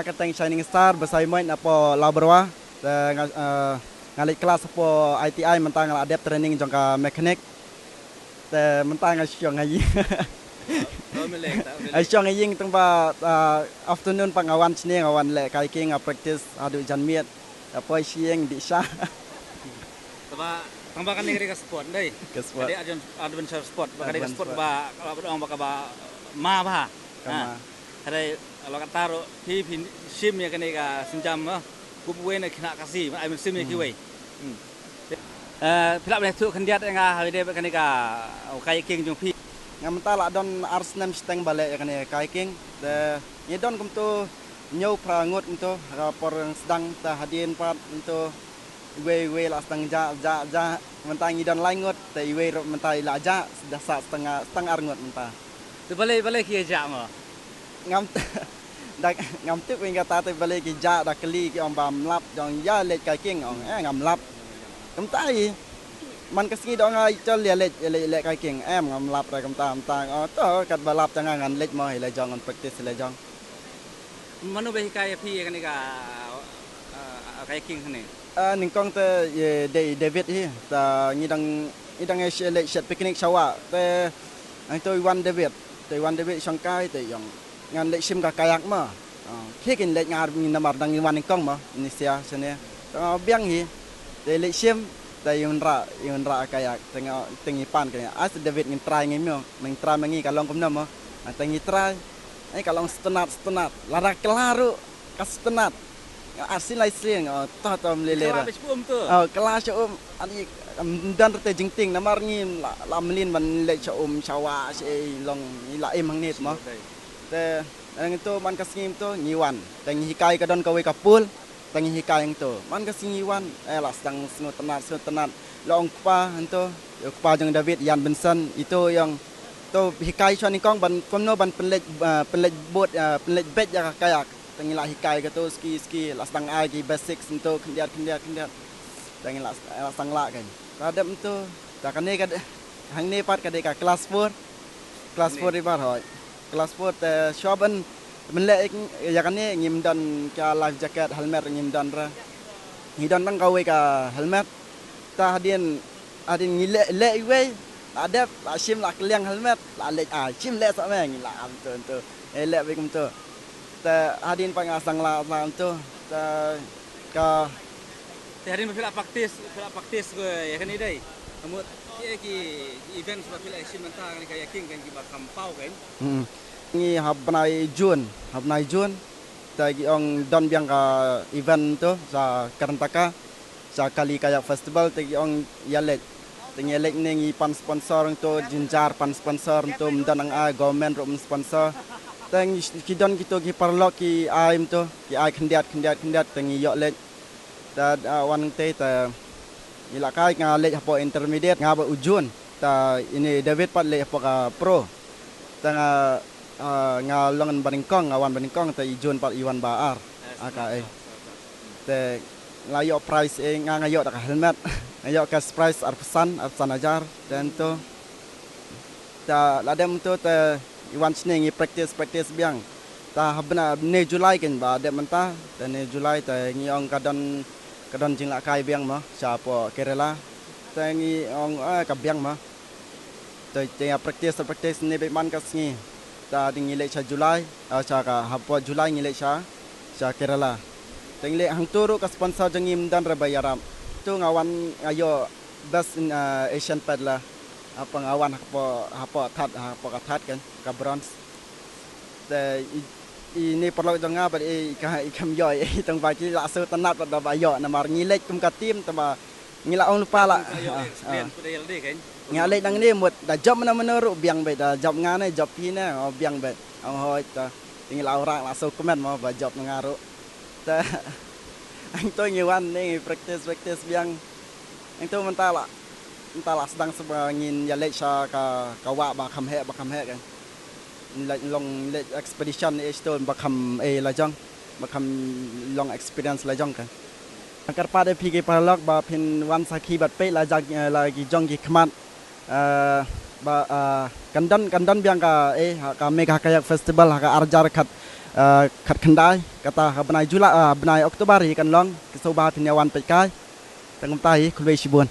kateng Shining Star bersaing apa laberwa ngalit kelas apa ITI mentang adapt training jangka mekanik mentang asyong ngayi asyong ngaying tungba afternoon pangawan sini ngawan le kayaking practice adu janmiat apa siang di sha tambahkan negeri ke sport deh. Jadi adventure sport, bakal ke sport kalau berdoang bakal ma ada kalau kata taruh sim ya kene ka sinjam kubuwe na kena kasih, ai sim ya kiwe. Pilak boleh tu kendiat ngah hide kene ka kayaking jung pi. Ngamta la don Arsenal steng balik ya kene kayaking. Ni don kum tu nyau prangut untuk rapor yang sedang tahadin pat untuk iwe la setengah ja mentang idon langut te iwe mentai la ja sudah setengah arngut mentah tu balik ki ja mo ngam tu wing kata te balik ki ja dak keli ki om bam lap jong ya le kai king ong ngam lap kem tai man keski dong ai chol le kai king ngam lap ra kem tam tang to kat balap jangan ngan le mo le jong on practice le jong manu be kai pi kan ka kai king ni ningkong te David hi ta ngidang le set picnic sawa te ang to Iwan David sangkai te yang ngan le sim ka kayak ma khikin le ngar ni namar dang Iwan ningkong ma Indonesia sene biang hi te le sim te yun ra kayak tengi pan ka as David ngin try ngi mo meng try mangi kalong kum nama tengi try ai kalong stenat lara kelaru kas stenat asin lai sling to melelera kelas ani dan te jingting namar ni la melin ban le chawa si long la em hang nit mo te ang to man kasngim to ngiwan teng hikai ka don ka we kapul teng hikai ang to man kasngiwan la sedang sengut tenat long pa anto pa jang David Yan Benson itu yang to hikai chon kong ban komno ban pelet bot pelet bet ya kayak tengilah hikai ke tu ski las tang ai ki basics untuk kendiat tengilah las tang la kan kadam tu tak kan ni kad hang ni pat kad ka kelas 4 di bar hoi kelas 4 te shoban menle ya kan ni ngim dan ka life jacket helmet ngim dan ra ngidon bang kawe ka helmet ta hadin ngile le we ada sim la kliang helmet la le sim le sa meng la am tu le we kum tu ta hadin pangasang la tu ta ka hari ini praktis ke ya kan ini deh. Namun ki event seperti action mentah kan kayak king kan kita kampau kan. Ni habnai Jun ta gi ong don biang ka event tu sa Karantaka sa kali kayak festival ta gi ong yalet. Tengelek ni pan sponsor tu jinjar pan sponsor tu mendan ang government ro sponsor. Tang kidon kita ki parlok ki aim tu ki ai kendiat tengi yok let ta wan te ta ilakai nga let hapo intermediate nga ba ujun ta ini David pat let hapo ka pro ta nga longan baningkong ngawan baningkong ta ijun pat Iwan Baar aka te layo price nga ngayo ta helmet ngayo ka price arsan ajar dan tu ta ladem tu ta Iwan sini practice biang ta habna ne Julai kan ba de mentah dan ne Julai ta ngiong kadon jing la kai biang ma siapa Kerala ta ngiong ka biang ma ta tengah practice ne be man ka sngi ta ding le cha Julai cha ka hapo Julai ngile cha Kerala tengle hang turu ka sponsor jengim dan rabayaram tu ngawan ayo best in Asian padla apa ngawan hapo tat kan ka bronze te ini perlu dengar pada ikam yoy tong bagi langsung tenat pada bayo namar ngilek kum katim tamba ngila ong lupa la ngilek nang ni mut da job mana menurut biang bet da job ngane job pina biang bet ong hoi ta tinggal orang langsung komen mau ba job ngaru ta ang to ngiwan ni practice biang ang to mentala sedang sebangin ya lek sa ka wa ba kham he kan long expedition itu bakam lajang bakam long experience lajang kan akar pada pergi paralog ba pin wan saki bat pe lagi jong ki khmat ba kandan biang ka ka mega kayak festival ka arjar khat khát khăn đai kata benai Oktober kan long kesoba pinyawan pekai tangum tai kulwe sibuan